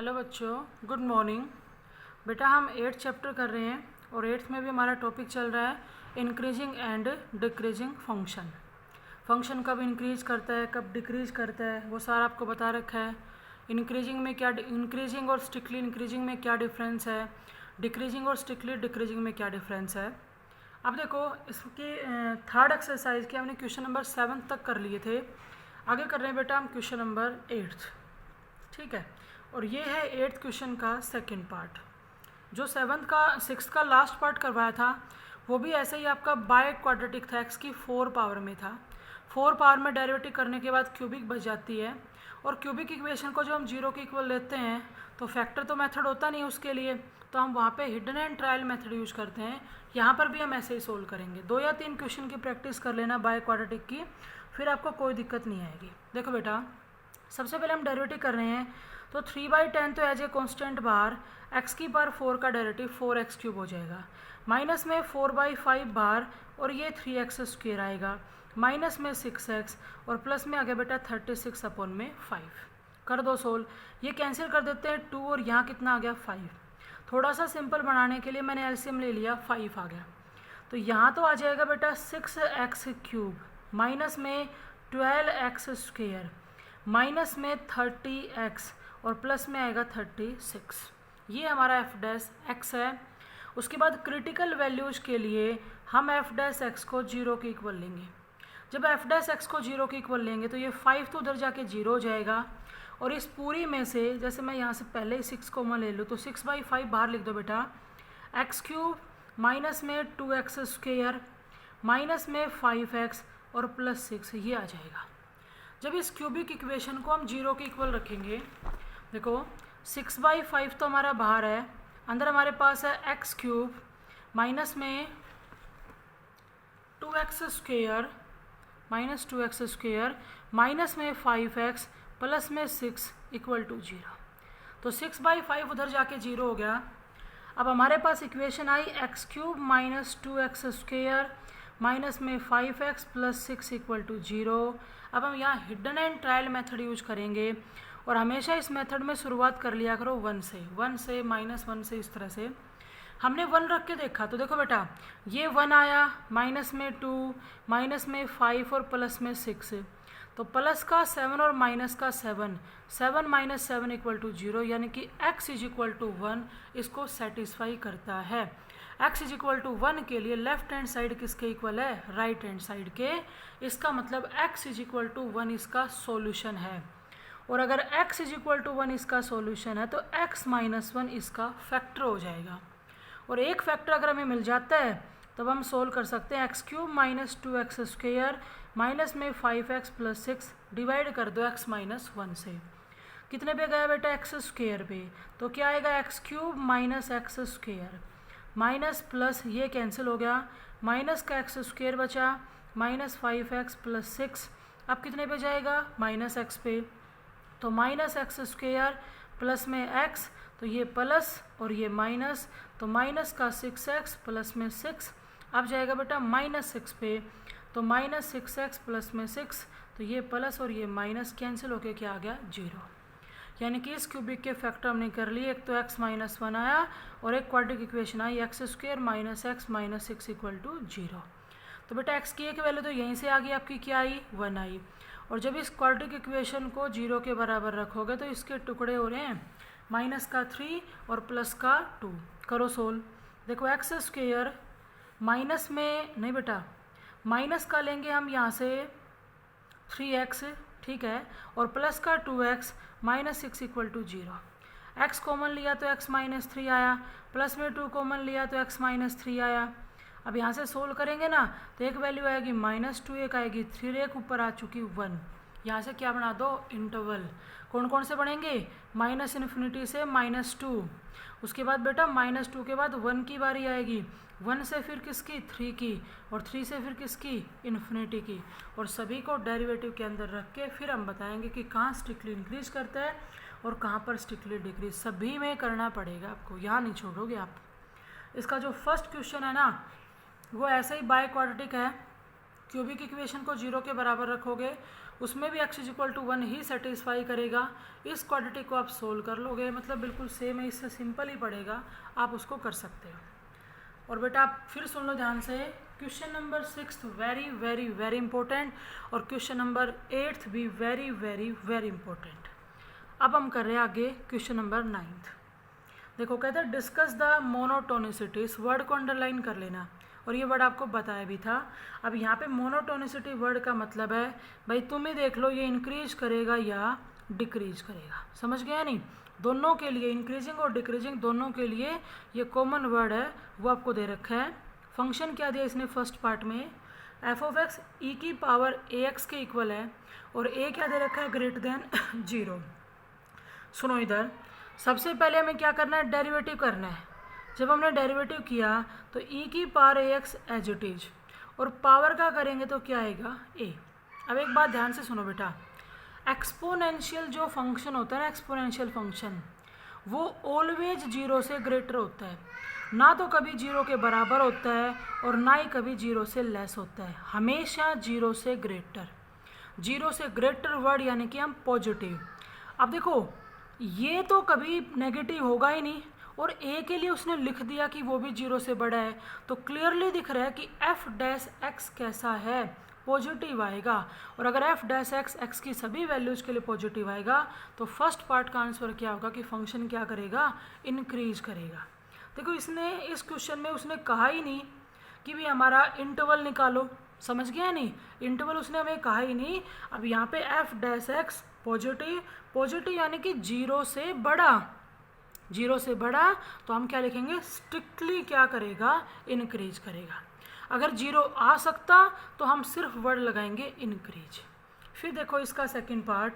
Hello बच्चों, good morning. बेटा हम 8th चैप्टर कर रहे हैं और 8th में भी हमारा टॉपिक चल रहा है increasing and decreasing function. Function कब इंक्रीज करता है, कब डिक्रीज करता है, वो सारा आपको बता रखा है। इंक्रीजिंग और स्ट्रिक्टली इंक्रीजिंग में क्या डिफरेंस है, डिक्रीजिंग और स्ट्रिक्टली डिक्रीजिंग में क्या डिफरेंस है। अब देखो इसकी थर्ड एक्सरसाइज के हमने क्वेश्चन नंबर 7 तक कर लिए थे। आगे कर रहे हैं बेटा हम क्वेश्चन नंबर 8, ठीक है। और ये है 8th क्वेश्चन का सेकंड पार्ट। जो 6th का लास्ट पार्ट करवाया था वो भी ऐसे ही आपका बाय क्वाड्रेटिक था, एक्स की 4 पावर में था। 4 पावर में डेरिवेटिव करने के बाद क्यूबिक बच जाती है, और क्यूबिक इक्वेशन को जब हम 0 के इक्वल लेते हैं तो फैक्टर तो मेथड होता नहीं उसके लिए, तो हम वहाँ पे hidden and trial method use करते हैं। यहाँ पर भी हम ऐसे ही सोल्व करेंगे। 2 या 3 क्वेश्चन की प्रैक्टिस कर लेना बाय क्वाड्रेटिक की, फिर आपको कोई दिक्कत नहीं आएगी। देखो बेटा, सबसे पहले हम डेरिवेटिव कर रहे हैं, तो 3/10 तो एज ए कॉन्स्टेंट बार x की पावर 4 का डेरिवेटिव 4x³ हो जाएगा। माइनस में 4/5 बार और ये 3x² आएगा, माइनस में 6x और प्लस में आ गया बेटा 36/5। कर दो सोल्व। ये कैंसिल कर देते हैं 2 और यहाँ कितना आ गया 5। थोड़ा सा सिंपल बनाने के लिए मैंने एलसीएम ले लिया, 5 आ गया। तो यहाँ तो आ जाएगा बेटा 6x³ माइनस में 12x² माइनस में 30x और प्लस में आएगा 36। ये हमारा f डैश x है। उसके बाद क्रिटिकल वैल्यूज के लिए हम f डैश x को 0 के इक्वल लेंगे। जब f डैश x को 0 के इक्वल लेंगे तो ये 5 तो उधर जाके 0 हो जाएगा, और इस पूरी में से जैसे मैं यहाँ से पहले ही 6 कॉमन ले लूँ तो 6/5 बाहर लिख दो बेटा, x³ माइनस में 2x² माइनस में 5x और प्लस 6, ये आ जाएगा। जब इस क्यूबिक इक्वेशन को हम 0 के इक्वल रखेंगे, देखो 6/5 तो हमारा बाहर है, अंदर हमारे पास है x³ माइनस में 2x² माइनस 2x² माइनस में 5x प्लस में 6 इक्वल टू 0। तो 6/5 उधर जाके 0 हो गया। अब हमारे पास इक्वेशन आई x³ माइनस 2x² माइनस में 5x प्लस 6 इक्वल टू 0। अब हम यहाँ hidden and trial method use करेंगे, और हमेशा इस मेथड में शुरुआत कर लिया करो 1 से -1 से। इस तरह से हमने 1 रख के देखा तो देखो बेटा ये 1 आया, माइनस में 2 माइनस में 5 और प्लस में 6। तो प्लस का 7 और माइनस का 7, 7 माइनस 7 इक्वल टू 0, यानी कि x इज इक्वल टू 1 इसको सेटिस्फाई करता है। x इज इक्वल टू 1 के लिए लेफ्ट हैंड साइड किसके इक्वल है, राइट हैंड साइड के। इसका मतलब x इज इक्वल टू 1 इसका सॉल्यूशन है, और अगर x इज इक्वल टू 1 इसका सॉल्यूशन है तो x माइनस 1 इसका फैक्टर हो जाएगा। और एक फैक्टर अगर हमें मिल जाता है तब हम सोल्व कर सकते हैं। x³ माइनस 2x² माइनस में 5x प्लस 6 डिवाइड कर दो x माइनस 1 से। कितने पे गया बेटा, x² पे, तो क्या आएगा x³ minus x² minus plus ये कैंसिल हो गया, माइनस का x² बचा माइनस 5x प्लस 6। अब कितने पे जाएगा, माइनस x पे, तो माइनस x² प्लस में x, तो ये प्लस और ये माइनस, तो माइनस का 6x प्लस में 6। अब जाएगा बेटा माइनस 6 पे, तो माइनस 6x प्लस में 6, तो ये प्लस और ये माइनस कैंसिल होके क्या आ गया 0। यानी कि इस क्यूबिक के फैक्टर हमने कर लिए, एक तो x माइनस 1 आया और एक क्वाड्रेटिक इक्वेशन आई x² minus x minus 6 equal to 0। तो बेटा x की एक वैल्यू तो यहीं से आ गई आपकी, क्या आई 1 आई। और जब इस क्वाड्रेटिक इक्वेशन को 0 के बराबर रखोगे तो इसके टुकड़े हो रहे हैं माइनस का 3 और प्लस का 2। करो सोल्व। देखो x² माइनस में नहीं बेटा, माइनस का लेंगे हम यहाँ से 3x, ठीक है, और प्लस का 2x minus 6 equal to 0। x common लिया तो x माइनस 3 आया, प्लस में 2 कॉमन लिया तो x माइनस 3 आया। अब यहाँ से सोल्व करेंगे ना तो एक वैल्यू आएगी -2, एक आएगी 3, एक ऊपर आ चुकी 1। यहाँ से क्या बना दो, इंटरवल। कौन कौन से बनेंगे, -∞ से -2। उसके बाद बेटा -2 के बाद 1 की बारी आएगी, 1 से फिर किसकी, 3 की, और 3 से फिर किसकी, इन्फिनिटी की। और सभी को डेरिवेटिव के अंदर रख के फिर हम बताएंगे कि कहाँ स्ट्रिक्टली इंक्रीज करता है और कहाँ पर स्ट्रिक्टली डिक्रीज, सभी में करना पड़ेगा आपको, यहाँ नहीं छोड़ोगे आप। इसका जो फर्स्ट क्वेश्चन है ना वो ऐसे ही बाय क्वाड्रेटिक है। क्यूबिक इक्वेशन को 0 के बराबर रखोगे उसमें भी x इक्वल टू 1 ही सेटिस्फाई करेगा। इस क्वाड्रेटिक को आप सोल्व कर लोगे, मतलब बिल्कुल सेम है, इससे सिंपल ही पड़ेगा, आप उसको कर सकते हो। और बेटा आप फिर सुन लो ध्यान से, question number 6 very very very important, और क्वेश्चन नंबर 8 भी वेरी वेरी वेरी इंपॉर्टेंट। अब हम कर रहे हैं आगे क्वेश्चन नंबर 9। देखो कहते हैं डिस्कस द मोनोटोनिसिटी, इस वर्ड को अंडरलाइन कर लेना, और ये वर्ड आपको बताया भी था। अब यहाँ पे मोनोटोनिसिटी वर्ड का मतलब है भाई तुम ही देख लो ये इंक्रीज करेगा या डिक्रीज करेगा, समझ गया नहीं? दोनों के लिए, इंक्रीजिंग और डिक्रीजिंग दोनों के लिए ये कॉमन वर्ड है, वो आपको दे रखा है। फंक्शन क्या दिया इसने फर्स्ट पार्ट में, एफ ऑफ एक्स ई की पावर ए एक्स के इक्वल है, और ए क्या दे रखा है, ग्रेटर देन 0। सुनो इधर, सबसे पहले हमें क्या करना है, डेरिवेटिव करना है। जब हमने डेरिवेटिव किया तो ई की power a x as it is, और पावर का करेंगे तो क्या आएगा, ए। अब एक बात ध्यान से सुनो बेटा, एक्सपोनेंशियल जो फंक्शन होता है ना, एक्सपोनेंशियल फंक्शन, वो ऑलवेज 0 से ग्रेटर होता है, ना तो कभी 0 के बराबर होता है और ना ही कभी 0 से लेस होता है, हमेशा 0 से ग्रेटर। 0 से ग्रेटर वर्ड यानी कि हम पॉजिटिव। अब देखो ये तो कभी नेगेटिव होगा ही नहीं, और ए के लिए उसने लिख दिया कि वो भी 0 से बड़ा है, तो क्लियरली दिख रहा है कि एफ डैश एक्स कैसा है, पॉजिटिव आएगा। और अगर एफ डैश एक्स एक्स की सभी वैल्यूज के लिए पॉजिटिव आएगा तो फर्स्ट पार्ट का आंसर क्या होगा कि फंक्शन क्या करेगा, इंक्रीज करेगा। देखो इसने इस क्वेश्चन में उसने कहा ही नहीं कि भी हमारा इंटरवल निकालो, समझ गया नहीं, इंटरवल उसने हमें कहा ही नहीं। अब यहाँ पे F dash x positive, positive यानी कि 0 से बड़ा, 0 से बड़ा, तो हम क्या लिखेंगे, स्ट्रिक्टली क्या करेगा, इंक्रीज करेगा। अगर 0 आ सकता तो हम सिर्फ वर्ड लगाएंगे इंक्रीज। फिर देखो इसका second part,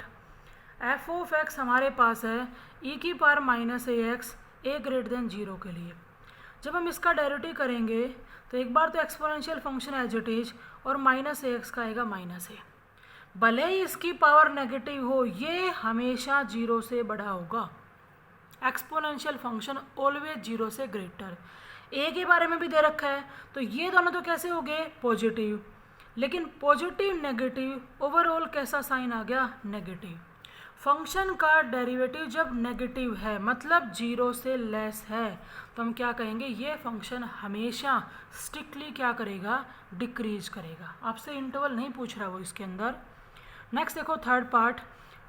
F of x हमारे पास है ई की power minus a x A greater than 0 के लिए। जब हम इसका डेरिवेटिव करेंगे तो एक बार तो exponential function as it is, और माइनस ए एक्स का आएगा माइनस ए, भले ही इसकी पावर नेगेटिव हो, ये हमेशा 0 से बड़ा होगा। एक्सपोनेंशियल फंक्शन ऑलवेज 0 से ग्रेटर। ए के बारे में भी दे रखा है, तो ये दोनों तो कैसे हो गए, पॉजिटिव, लेकिन पॉजिटिव नेगेटिव ओवरऑल कैसा साइन आ गया, नेगेटिव। फंक्शन का डेरिवेटिव जब नेगेटिव है मतलब 0 से लेस है, तो हम क्या कहेंगे, ये फंक्शन हमेशा स्ट्रिक्टली क्या करेगा, डिक्रीज करेगा। आपसे इंटरवल नहीं पूछ रहा वो इसके अंदर। नेक्स्ट देखो थर्ड पार्ट,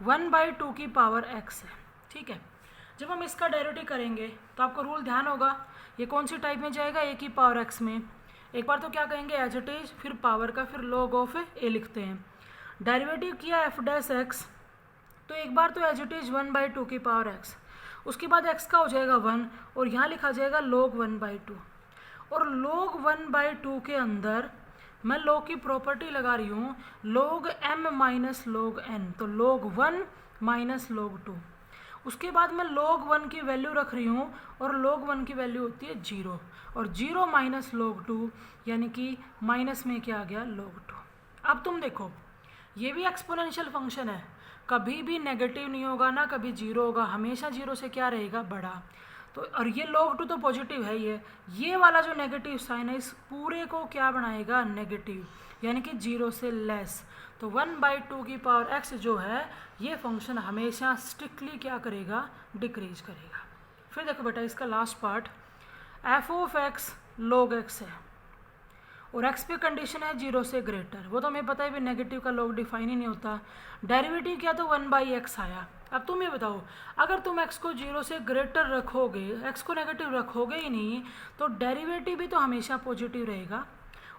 1/2 की पावर x है, ठीक है। जब हम इसका डेरिवेटिव करेंगे तो आपको रूल ध्यान होगा, ये कौन सी टाइप में जाएगा, a की पावर x में। एक बार तो क्या कहेंगे एज इट इज, फिर पावर का, फिर log ऑफ a लिखते हैं। डेरिवेटिव किया f डैश x, तो एक बार तो एज इट इज 1/2 की पावर x, उसके बाद x का हो जाएगा 1, और यहाँ लिखा जाएगा log 1/2। और log 1/2 के अंदर मैं log की प्रॉपर्टी लगा रही हूँ, log m minus log n, तो log 1 माइनस log 2। उसके बाद मैं log 1 की वैल्यू रख रही हूँ, और log 1 की वैल्यू होती है 0, और 0 माइनस log 2 यानी कि माइनस में क्या आ गया, log 2। अब तुम देखो ये भी एक्सपोनेंशियल फंक्शन है, कभी भी नेगेटिव नहीं होगा ना कभी 0 होगा, हमेशा 0 से क्या रहेगा, बड़ा। तो और ये log 2 तो पॉजिटिव है, ये वाला जो नेगेटिव साइन है इस पूरे को क्या बनाएगा, नेगेटिव, यानी कि 0 से लेस। तो 1/2 की पावर x जो है ये फंक्शन हमेशा स्ट्रिक्टली क्या करेगा, डिक्रीज करेगा। फिर देखो बेटा इसका last part, F of x log x है, और x पे कंडीशन है 0 से ग्रेटर, वो तो हमें पता है भी नेगेटिव का log डिफाइन ही नहीं होता। डेरिवेटिव क्या तो 1/x आया। अब तुम ये बताओ, अगर तुम x को 0 से ग्रेटर रखोगे, x को नेगेटिव रखोगे ही नहीं, तो डेरिवेटिव भी तो हमेशा पॉजिटिव रहेगा,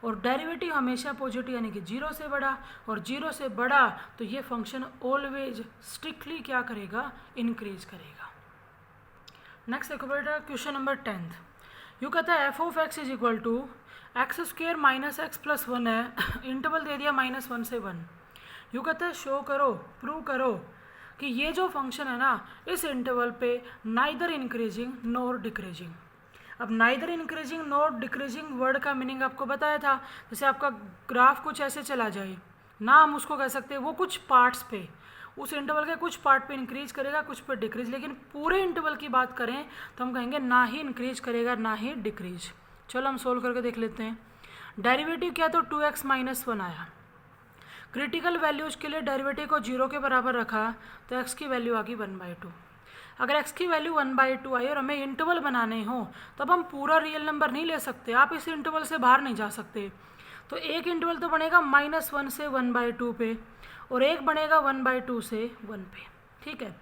और डेरिवेटिव हमेशा पॉजिटिव यानी कि 0 से बड़ा, और 0 से बड़ा तो ये फंक्शन ऑलवेज स्ट्रिक्टली क्या करेगा, इंक्रीज करेगा। नेक्स्ट देखो बेटा क्वेश्चन नंबर 10, यू कहता है F of X is equal to X square minus X plus 1 है, इंटरवल दे दिया -1 से 1। यू कहता है शो करो, प्रूव करो कि ये जो फंक्शन है ना इस इंटरवल पे नाइदर इंक्रीजिंग नॉर डिक्रीजिंग। अब neither increasing nor decreasing word का मीनिंग आपको बताया था, जैसे आपका ग्राफ कुछ ऐसे चला जाए ना, हम उसको कह सकते हैं वो कुछ पार्ट्स पे, उस इंटरवल के कुछ पार्ट पे इंक्रीज करेगा, कुछ पे डिक्रीज, लेकिन पूरे इंटरवल की बात करें तो हम कहेंगे ना ही इंक्रीज करेगा ना ही डिक्रीज। चलो हम सोल्व करके देख लेते हैं। डेरिवेटिव क्या तो 2x - 1 आया, क्रिटिकल वैल्यूज के लिए डेरिवेटिव को 0 के बराबर रखा तो x की वैल्यू आ गई 1/2। अगर x की वैल्यू 1/2 आई और हमें इंटरवल बनाने हो तब हम पूरा रियल नंबर नहीं ले सकते, आप इस इंटरवल से बाहर नहीं जा सकते। तो एक इंटरवल तो बनेगा -1 से 1/2 पे और एक बनेगा 1/2 से 1 पे। ठीक है,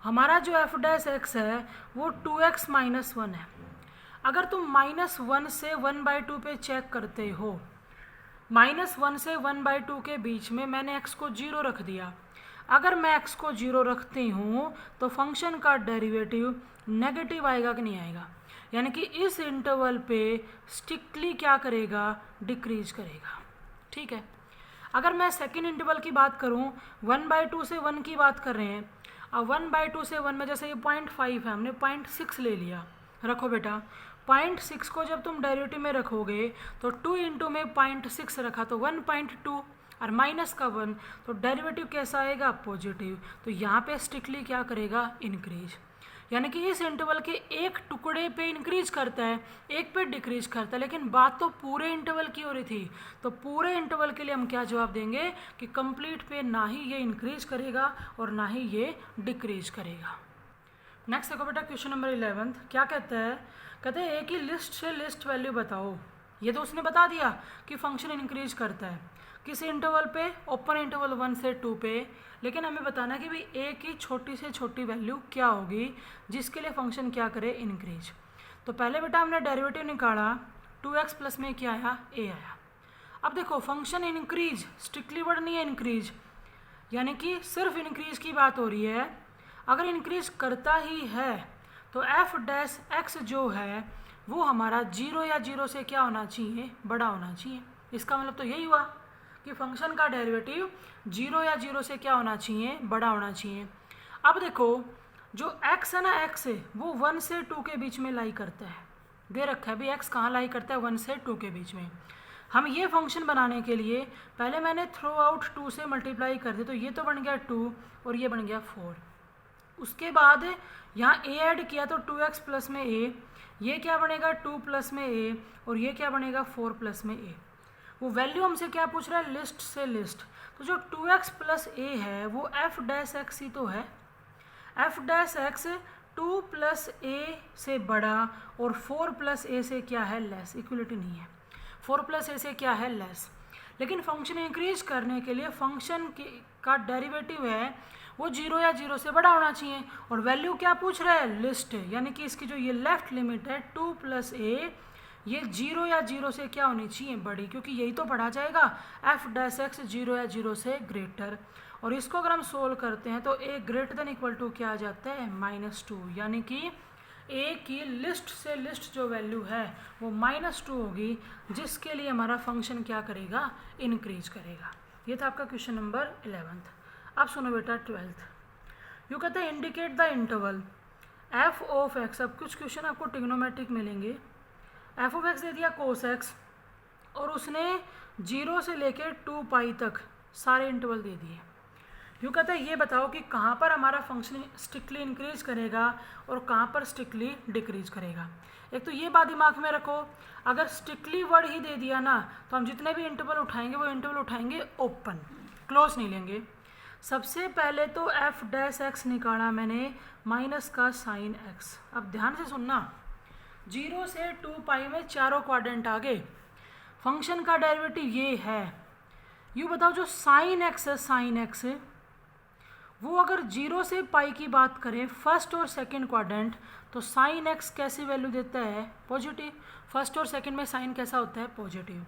हमारा जो f' है वो 2x - 1 है। अगर तुम -1 से 1/2 पे चेक करते हो, -1 से 1/2 के बीच में मैंने x को 0 रख दिया। अगर मैं x को 0 रखती हूँ तो फंक्शन का डेरिवेटिव नेगेटिव आएगा कि नहीं आएगा, यानी कि इस इंटरवल पे स्ट्रिक्टली क्या करेगा, डिक्रीज करेगा। ठीक है, अगर मैं सेकेंड इंटरवल की बात करूँ, 1/2 से 1 की बात कर रहे हैं। अब 1/2 से 1 में जैसे ये 0.5 है, हमने 0.6 ले लिया। रखो बेटा, 0.6 को जब तुम डेरिवेटिव में रखोगे तो 2 इंटू में 0.6 रखा तो 1.2 और माइनस का 1, तो डेरिवेटिव कैसा आएगा, पॉजिटिव। तो यहाँ पे स्ट्रिक्टली क्या करेगा, इंक्रीज, यानी कि इस इंटरवल के एक टुकड़े पे इंक्रीज करता है, एक पे डिक्रीज करता है। लेकिन बात तो पूरे इंटरवल की हो रही थी, तो पूरे इंटरवल के लिए हम क्या जवाब देंगे कि कंप्लीट पे ना ही ये इंक्रीज करेगा और ना ही ये डिक्रीज करेगा। नेक्स्ट देखो बेटा, क्वेश्चन नंबर 11 क्या कहता है, कहते हैं ए की लिस्ट से लिस्ट वैल्यू बताओ। ये तो उसने बता दिया कि फंक्शन इंक्रीज करता है किस इंटरवल पे, ओपन इंटरवल 1 से 2 पे। लेकिन हमें बताना है कि भाई ए की छोटी से छोटी वैल्यू क्या होगी जिसके लिए फंक्शन क्या करे, इंक्रीज। तो पहले बेटा हमने डेरिवेटिव निकाला, 2x प्लस में क्या आया, a आया। अब देखो फंक्शन इंक्रीज, स्ट्रिक्टली वर्ड नहीं है इंक्रीज, यानी कि सिर्फ इंक्रीज की बात हो रही है। अगर इंक्रीज करता ही है तो f' जो है वो हमारा 0 या 0 से क्या होना चाहिए, बड़ा होना चाहिए। इसका मतलब तो यही हुआ कि फंक्शन का डेरिवेटिव 0 या 0 से क्या होना चाहिए, बड़ा होना चाहिए। अब देखो जो x है ना, x है वो 1 से 2 के बीच में लाई करता है, दे रखा है भी x कहाँ लाई करता है, 1 से 2 के बीच में। हम ये फंक्शन बनाने के लिए पहले मैंने थ्रू आउट 2 से मल्टीप्लाई कर दिया, तो ये तो बन गया 2 और ये बन गया 4। उसके बाद यहाँ a ऐड किया तो 2x प्लस में a, ये क्या बनेगा 2 प्लस में a और ये क्या बनेगा 4 प्लस में a। वो वैल्यू हमसे क्या पूछ रहा है, लिस्ट से लिस्ट। तो जो 2x प्लस a है वो f' ही तो है। f' 2 प्लस a से बड़ा और 4 प्लस a से क्या है, लेस। इक्वलिटी नहीं है, 4 प्लस a से क्या है, लेस। लेकिन फंक्शन इंक्रीज करने के लिए फंक्शन का डेरिवेटिव है वो 0 या 0 से बड़ा होना चाहिए। और वैल्यू क्या पूछ रहा है, लिस्ट है, यानी कि इसकी जो ये लेफ्ट लिमिट है 2 प्लस a, ये 0 या 0 से क्या होनी चाहिए, बड़ी, क्योंकि यही तो पढ़ा जाएगा f' 0 या 0 से ग्रेटर। और इसको अगर हम सोल्व करते हैं तो a greater than equal to क्या आ जाता है, -2, यानी कि a की लिस्ट से लिस्ट जो वैल्यू है वो -2 होगी, जिसके लिए हमारा फंक्शन क्या करेगा, इंक्रीज करेगा। ये था आपका क्वेश्चन नंबर 11। अब सुनो बेटा 12th, यू कहते हैं indicate the interval f of x। अब कुछ क्वेश्चन आपको ट्रिग्नोमेट्रिक मिलेंगे। f ऑफ x दे दिया cos x और उसने 0 से लेकर 2 पाई तक सारे इंटरवल दे दिए। यूँ कहता है ये बताओ कि कहाँ पर हमारा फंक्शन स्ट्रिक्टली इंक्रीज करेगा और कहाँ पर स्ट्रिक्टली डिक्रीज करेगा। एक तो ये बात दिमाग में रखो, अगर स्ट्रिक्टली वर्ड ही दे दिया ना तो हम जितने भी इंटरवल उठाएंगे वो इंटरवल उठाएंगे ओपन, क्लोज नहीं लेंगे। सबसे पहले तो f' निकाला मैंने माइनस का साइन x। अब ध्यान से सुनना, 0 से 2 पाई में चारों क्वाड्रेंट आ गए। फंक्शन का डेरिवेटिव ये है। यूँ बताओ जो साइन x है, साइन x वो अगर 0 से पाई की बात करें फर्स्ट और सेकंड क्वाड्रेंट, तो साइन x कैसी वैल्यू देता है, पॉजिटिव। फर्स्ट और सेकंड में साइन कैसा होता है, पॉजिटिव।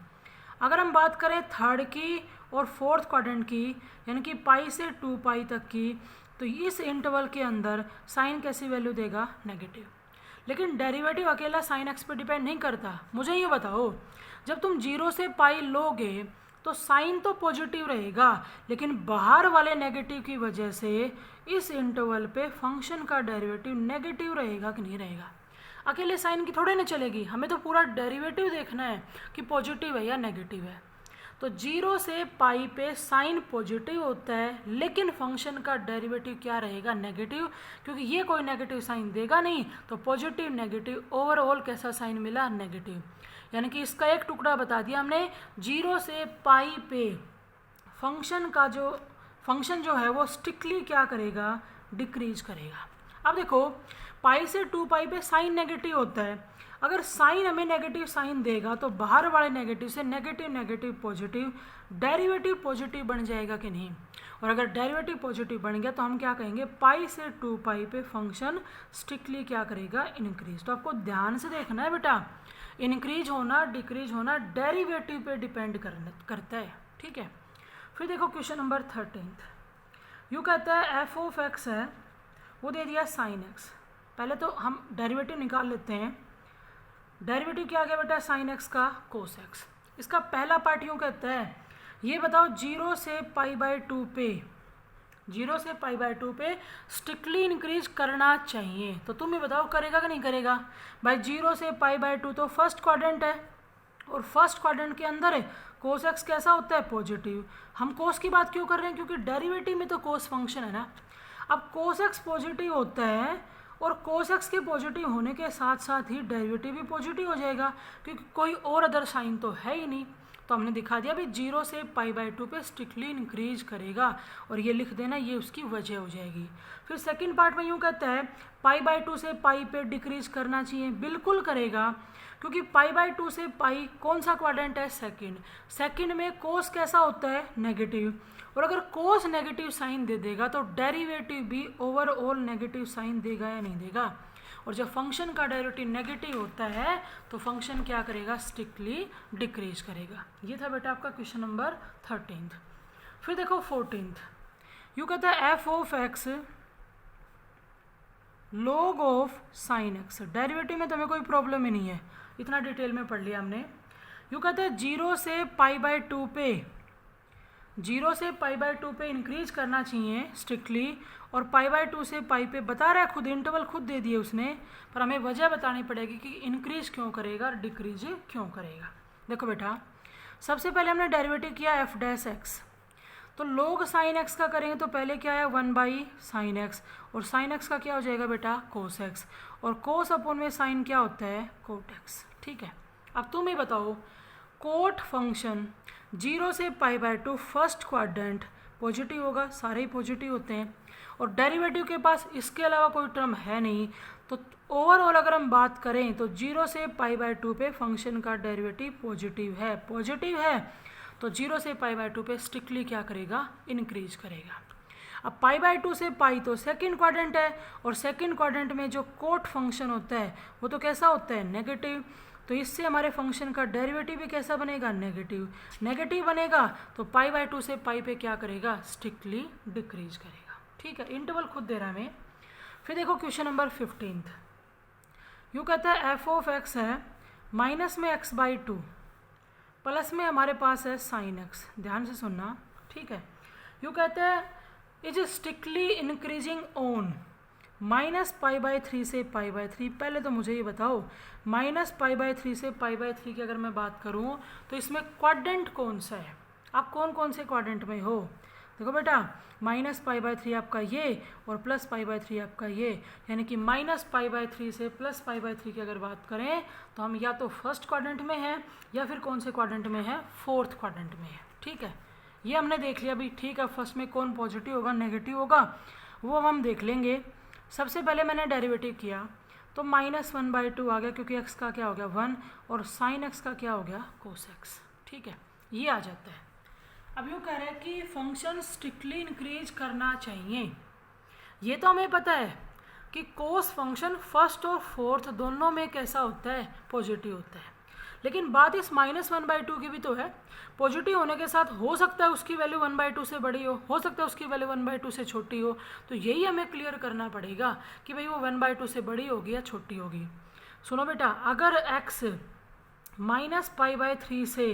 अगर हम बात करें थर्ड की और फोर्थ क्वाड्रेंट की, यानी कि पाई से 2 पाई तक की, तो इस इंटरवल के अंदर साइन कैसी वैल्यू देगा, नेगेटिव। लेकिन डेरिवेटिव अकेला साइन x पे डिपेंड नहीं करता। मुझे ये बताओ, जब तुम 0 से पाई लोगे तो साइन तो पॉजिटिव रहेगा, लेकिन बाहर वाले नेगेटिव की वजह से इस इंटरवल पे फंक्शन का डेरिवेटिव नेगेटिव रहेगा कि नहीं रहेगा। अकेले साइन की थोड़े ना चलेगी, हमें तो पूरा डेरिवेटिव देखना है कि पॉजिटिव है या नेगेटिव है। तो 0 से पाई पे साइन पॉजिटिव होता है, लेकिन फंक्शन का डेरिवेटिव क्या रहेगा, नेगेटिव, क्योंकि ये कोई नेगेटिव साइन देगा नहीं। तो पॉजिटिव नेगेटिव ओवरऑल कैसा साइन मिला, नेगेटिव। यानी कि इसका एक टुकड़ा बता दिया हमने, 0 से पाई पे फंक्शन जो है वो स्ट्रिक्टली क्या करेगा, डिक्रीज करेगा। अब देखो पाई से 2 पाई पे साइन नेगेटिव होता है, अगर साइन हमें नेगेटिव साइन देगा तो बाहर वाले नेगेटिव से negative negative positive, derivative positive बन जाएगा कि नहीं, और अगर डेरिवेटिव पॉजिटिव बन गया तो हम क्या कहेंगे, पाई से 2 पाई पे फंक्शन स्ट्रिक्टली क्या करेगा, इंक्रीज। तो आपको ध्यान से देखना है बेटा, इंक्रीज होना डिक्रीज होना डेरिवेटिव पे डिपेंड करता है, ठीक है। फिर देखो क्वेश्चन नंबर 13, यूँ कहता है एफ ऑफ एक्स है, वो दे दिया साइन एक्स। पहले तो हम डेरिवेटिव निकाल लेते हैं। डेरिवेटिव क्या आ गया बेटा, साइन एक्स का कोस एक्स। इसका पहला पार्ट यूँ कहता है, ये बताओ 0 से पाई बाय 2 पे, 0 से पाई बाय 2 पे स्ट्रिक्टली इंक्रीज करना चाहिए। तो तुम ही बताओ करेगा कि नहीं करेगा। भाई 0 से पाई बाय 2 तो फर्स्ट क्वाड्रेंट है, और फर्स्ट क्वाड्रेंट के अंदर है कोस एक्स कैसा होता है, पॉजिटिव। हम कोस की बात क्यों कर रहे हैं, क्योंकि डेरिवेटिव में तो कोस फंक्शन है ना। अब कोस एक्स पॉजिटिव होता है, और कोस एक्स के पॉजिटिव होने के साथ साथ ही डेरिवेटिव भी पॉजिटिव हो जाएगा, क्योंकि कोई और अदर साइन तो है ही नहीं। तो हमने दिखा दिया भाई 0 से पाई बाय 2 पे स्ट्रिक्टली इंक्रीज करेगा, और ये लिख देना, ये उसकी वजह हो जाएगी। फिर सेकंड पार्ट में यूँ कहता है पाई बाय 2 से पाई पे डिक्रीज करना चाहिए, बिल्कुल करेगा, क्योंकि पाई बाय 2 से पाई कौन सा क्वाड्रेंट है, सेकंड में कोस कैसा होता है, नेगेटिव, और अगर कोस नेगेटिव साइन दे देगा तो डेरिवेटिव भी ओवरऑल नेगेटिव साइन देगा या नहीं देगा। और जब फंक्शन का डेरिवेटिव नेगेटिव होता है तो फंक्शन क्या करेगा, स्ट्रिक्टली डिक्रीज करेगा। ये था बेटा आपका क्वेश्चन नंबर 13। फिर देखो 14, यूँ कहता है F of x log of sine x. Derivative में तो हमें कोई प्रॉब्लम ही नहीं है, इतना डिटेल में पढ़ लिया हमने। यूँ कहते हैं 0 से पाई बाय 2 पे, 0 से पाई बाय 2 पे इंक्रीज करना चाहिए स्ट्रिक्टली, और पाई बाय 2 से पाई पे बता रहा है खुद, इंटरवल खुद दे दिए उसने, पर हमें वजह बतानी पड़ेगी कि इंक्रीज क्यों करेगा, डिक्रीज क्यों करेगा। देखो बेटा, सबसे पहले हमने डेरिवेटिव किया एफ डैश एक्स, तो लोग साइन एक्स का करेंगे तो पहले क्या है 1 बाई साइन एक्स, और साइन एक्स का क्या हो जाएगा बेटा, कोस एक्स, और कोस अपॉन में साइन क्या होता है, कोट एक्स, ठीक है। अब तुम ही बताओ, कोट फंक्शन 0 से pi by 2 first quadrant positive होगा, सारे ही पॉजिटिव होते हैं, और डेरिवेटिव के पास इसके अलावा कोई टर्म है नहीं, तो ओवरऑल अगर हम बात करें तो 0 से पाई बाय 2 पे फंक्शन का डेरिवेटिव पॉजिटिव है, तो 0 से पाई बाय 2 पे स्ट्रिक्टली क्या करेगा, इंक्रीज करेगा। अब पाई बाय 2 से पाई तो सेकंड क्वाड्रेंट है, और सेकंड क्वाड्रेंट में जो कोट फंक्शन होता है वो तो कैसा होता है, नेगेटिव, तो इससे हमारे फंक्शन का डेरिवेटिव भी कैसा बनेगा, नेगेटिव बनेगा, तो पाई बाय 2 से पाई पे क्या करेगा, स्ट्रिक्टली डिक्रीज करेगा, ठीक है। इंटरवल खुद दे रहा है हमें। फिर देखो क्वेश्चन नंबर 15, यूँ कहता है एफ ऑफ एक्स है माइनस में एक्स बाई 2, प्लस में हमारे पास है साइन एक्स। ध्यान से सुनना, ठीक है। यूँ कहते हैं is strictly increasing on minus pi by 3 से पाई बाय 3। पहले तो मुझे ये बताओ, माइनस पाई बाय 3 से पाई बाय 3 की अगर मैं बात करूँ तो इसमें क्वाड्रेंट कौन सा है, आप कौन कौन से क्वाड्रेंट में हो। देखो बेटा, माइनस पाई बाय 3 आपका ये, और प्लस पाई बाय 3 आपका ये, यानी कि माइनस पाई बाय 3 से प्लस पाई बाय 3 की अगर बात करें तो हम या तो फर्स्ट क्वाड्रेंट में हैं, या फिर कौन से क्वाड्रेंट में है, फोर्थ क्वाड्रेंट में है, ठीक है। ये हमने देख लिया भी, ठीक है। फर्स्ट में कौन पॉजिटिव होगा, नेगेटिव होगा, वो हम देख लेंगे। सबसे पहले मैंने डेरिवेटिव किया तो -1/2 आ गया, क्योंकि x का क्या हो गया 1, और साइन x का क्या हो गया कोस x, ठीक है। ये आ जाता है। अब यूँ कह रहे हैं कि फंक्शन स्ट्रिक्टली इंक्रीज करना चाहिए। ये तो हमें पता है कि कोस फंक्शन फर्स्ट और फोर्थ दोनों में कैसा होता है, पॉजिटिव होता है, लेकिन बात इस -1/2 की भी तो है। पॉजिटिव होने के साथ हो सकता है उसकी वैल्यू 1/2 से बड़ी हो सकता है उसकी वैल्यू 1/2 से छोटी हो, तो यही हमें क्लियर करना पड़ेगा कि भाई वो 1/2 से बड़ी होगी या छोटी होगी। सुनो बेटा, अगर x -π/3 से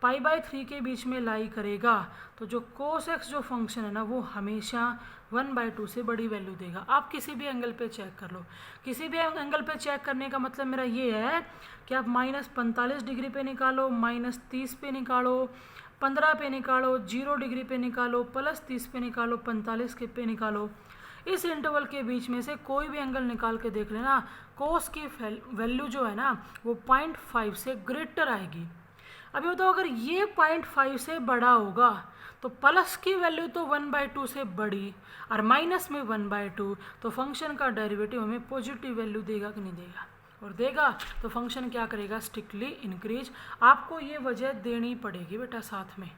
π/3 के बीच में लाई करेगा तो जो cos x जो फंक्शन है ना वो हमेशा 1/2 से बड़ी वैल्यू देगा। आप किसी भी एंगल पे चेक कर लो, किसी भी एंगल पे चेक करने का मतलब मेरा ये है कि आप -45 डिग्री पे निकालो, -30 पे निकालो, 15 पे निकालो, 0 डिग्री पे निकालो, +30 पे निकालो, 45 के पे निकालो, इस इंटरवल के बीच में से कोई भी एंगल निकाल के देख लेना, कोस की वैल्यू जो है ना वो 0.5 से ग्रेटर आएगी। अभी बताओ, अगर ये 0.5 से बड़ा होगा तो प्लस की वैल्यू तो 1/2 से बड़ी और माइनस में 1/2, तो फंक्शन का डेरिवेटिव हमें पॉजिटिव वैल्यू देगा कि नहीं देगा, और देगा तो फंक्शन क्या करेगा, स्ट्रिक्टली इंक्रीज। आपको ये वजह देनी पड़ेगी बेटा साथ में,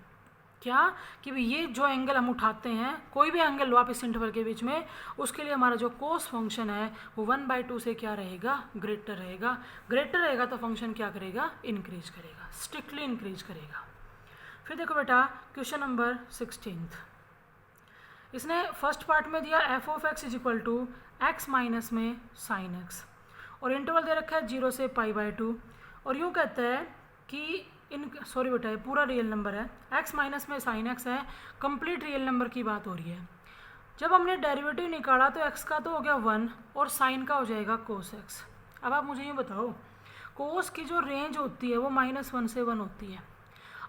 क्या कि भाई ये जो एंगल हम उठाते हैं, कोई भी एंगल लो आप इस इंटरवल के बीच में, उसके लिए हमारा जो कोस फंक्शन है वो 1/2 से क्या रहेगा, ग्रेटर रहेगा। ग्रेटर रहेगा तो फंक्शन क्या करेगा, इंक्रीज करेगा, स्ट्रिक्टली इंक्रीज करेगा। फिर देखो बेटा क्वेश्चन नंबर 16। इसने फर्स्ट पार्ट में दिया f(x) = x माइनस में sin x, और इंटरवल दे रखा है 0 से π/2, और यूँ कहता है कि सॉरी बेटा ये पूरा रियल नंबर है, x माइनस में sin x है, कंप्लीट रियल नंबर की बात हो रही है। जब हमने डेरिवेटिव निकाला तो x का तो हो गया 1 और sin का हो जाएगा cos x। अब आप मुझे ये बताओ, cos की जो रेंज होती है वो -1 से 1 होती है।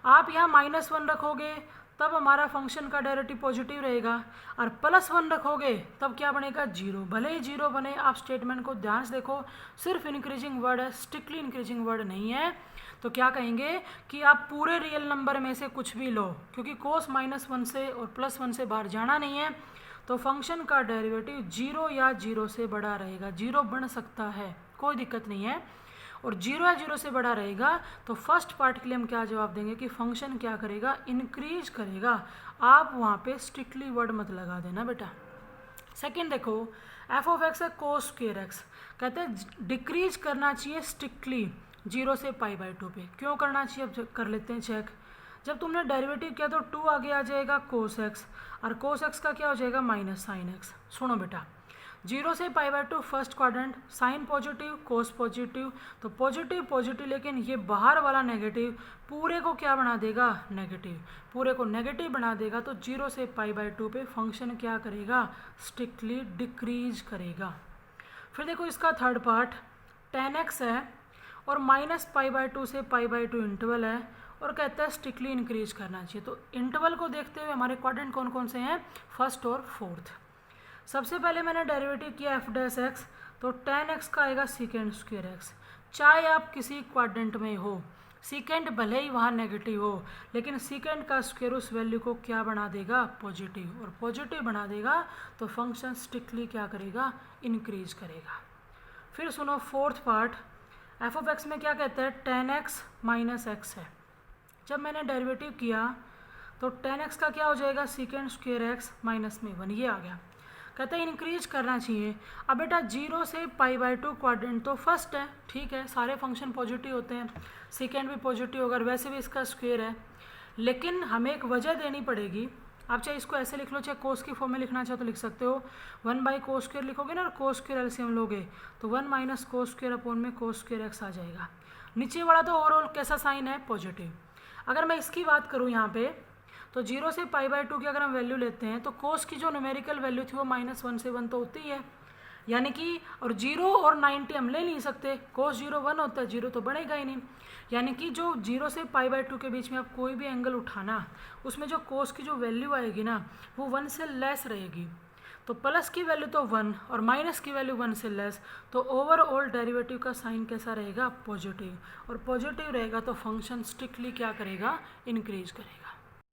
आप यहाँ -1 रखोगे तब हमारा फंक्शन का डेरिवेटिव पॉजिटिव रहेगा, और +1 रखोगे तब क्या बनेगा, 0। भले ही 0 बने, आप स्टेटमेंट को ध्यान से देखो, सिर्फ इंक्रीजिंग वर्ड है, स्ट्रिक्टली इंक्रीजिंग वर्ड नहीं है। तो क्या कहेंगे कि आप पूरे रियल नंबर में से कुछ भी लो, क्योंकि cos -1 से और +1 से बाहर जाना नहीं है, तो फंक्शन का डेरिवेटिव 0 या 0 से बड़ा रहेगा। 0 बन सकता है, कोई दिक्कत नहीं है, और 0 या 0 से बड़ा रहेगा। तो फर्स्ट पार्ट के लिए हम क्या जवाब देंगे कि फंक्शन क्या करेगा, इंक्रीज करेगा। आप वहाँ पे स्ट्रिक्टली वर्ड मत लगा देना बेटा। सेकंड देखो, f(x) है cos² x, कहते हैं डिक्रीज करना चाहिए स्ट्रिक्टली 0 से π/2 पे। क्यों करना चाहिए, अब कर लेते हैं चेक। जब तुमने डेरिवेटिव किया तो 2 आगे आ जाएगा cos x, और cos x का क्या हो जाएगा, -sin x। सुनो बेटा, 0 से π/2 फर्स्ट क्वाड्रेंट, साइन पॉजिटिव कोस पॉजिटिव, तो पॉजिटिव पॉजिटिव, लेकिन ये बाहर वाला नेगेटिव पूरे को क्या बना देगा, नेगेटिव, पूरे को नेगेटिव बना देगा। तो 0 से π/2 पे फंक्शन क्या करेगा, स्ट्रिक्टली डिक्रीज करेगा। फिर देखो इसका थर्ड पार्ट tan x है, और -π/2 से π/2 इंटरवल है, और कहता है स्ट्रिक्टली इंक्रीज करना चाहिए। तो इंटरवल को देखते हुए हमारे क्वाड्रेंट कौन कौन से हैं, फर्स्ट और फोर्थ। सबसे पहले मैंने डेरिवेटिव किया f'(x), तो tan x का आएगा sec² x। चाहे आप किसी क्वाड्रेंट में हो, सीकेंड भले ही वहाँ नेगेटिव हो, लेकिन सीकेंड का स्क्वायर उस वैल्यू को क्या बना देगा, पॉजिटिव, और पॉजिटिव बना देगा तो फंक्शन स्ट्रिक्टली क्या करेगा, इंक्रीज करेगा। फिर सुनो फोर्थ पार्ट, f(x) में क्या कहता है, tan x -x है। जब मैंने डेरिवेटिव किया तो tan x का क्या हो जाएगा, sec² x -1, ये आ गया। कहते हैं इंक्रीज करना चाहिए। अब बेटा 0 से π/2 क्वाड्रेंट तो फर्स्ट है, ठीक है, सारे फंक्शन पॉजिटिव होते हैं, सेकेंड भी पॉजिटिव होगा, वैसे भी इसका स्क्वायर है, लेकिन हमें एक वजह देनी पड़ेगी। आप चाहे इसको ऐसे लिख लो, चाहे कोस की फॉर्म में लिखना चाहो तो लिख सकते हो, 1/cos² लिखोगे ना, और cos² एलसीएम लोगे तो 1 - cos² x आ जाएगा। नीचे वाला तो ओवरऑल कैसा साइन है, पॉजिटिव। अगर मैं इसकी बात करूँ यहाँ पे, तो 0 से π/2 की अगर हम वैल्यू लेते हैं तो कोस की जो न्यूमेरिकल वैल्यू थी वो -1 से 1 तो होती है, यानी कि, और 0 और 90 हम ले नहीं सकते, कोस 0 1 होता है, 0 तो बढ़ेगा ही नहीं, यानी कि जो 0 से π/2 के बीच में आप कोई भी एंगल उठाना, उसमें जो कोस की जो वैल्यू आएगी ना वो 1 से लेस रहेगी। तो प्लस की वैल्यू तो 1 और माइनस की वैल्यू 1 से लेस, तो ओवरऑल डेरिवेटिव का साइन कैसा रहेगा, पॉजिटिव, और पॉजिटिव रहेगा तो फंक्शन स्ट्रिक्टली क्या करेगा, इंक्रीज करेगा।